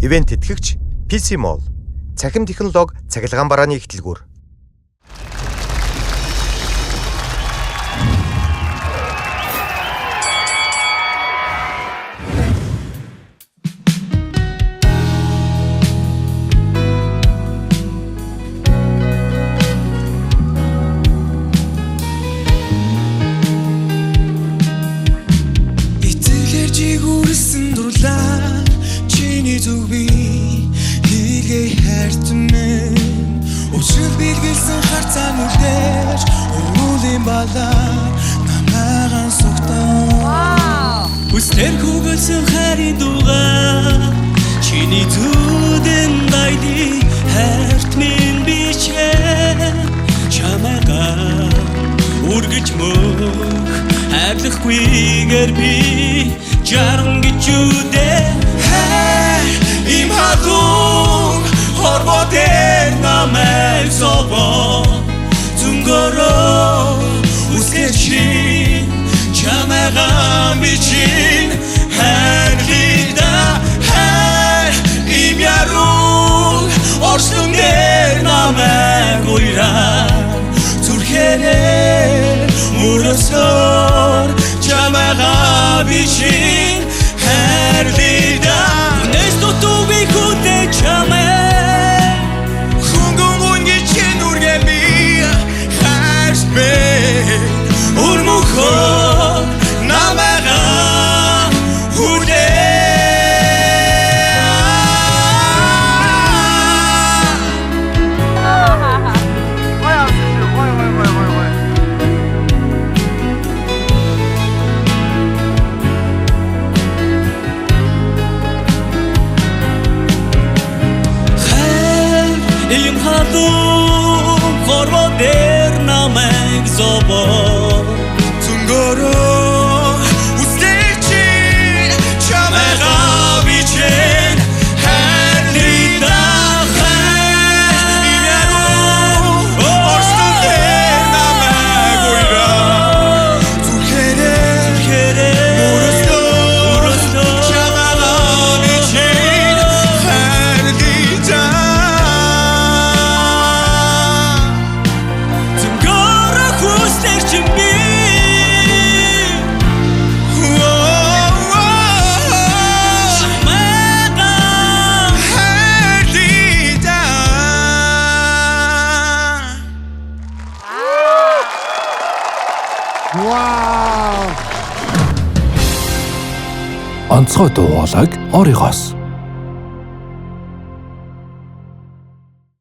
Ивент тэтгэгч PC Mall. Цахим технологи цахилгаан барааны ихтлгүүр. Жигүүрсэн дурлаа чиний зүгби хийгээ хайртмэн өчигдөр билгэлсэн харцаа нүдээр уулийн балаа намайгаан согтоо үстэр хүгэлсэн харин дугаа чиний зүудэн дайди хайртмэн бичээ чамайгаа үргэж мөх хайрлахгүйгээр би Жаран гिचүдэ им хатун хорвотер намайг собо зүнгөрөө үсгэрчи чамайгаа бичин хайрлида им яруу орслунгэр намайг уйра зүрхээрээ мөрөсөр чамайгаа бичин хайрлида Nes tuttugi kutte чамай Хунгун гичин үргэлби хайрсбэ Урмухо намайгаа хүлээ Им хатун хорвотер намайг собо зүнгөрөө үсгэрчи чамайгаа бичин хайрлида им яруу орслунгэр намайг уйра зүрхээрээ мөрөсгөө чамайгаа бичин хайрлида Онцгой дуугалаг оригоос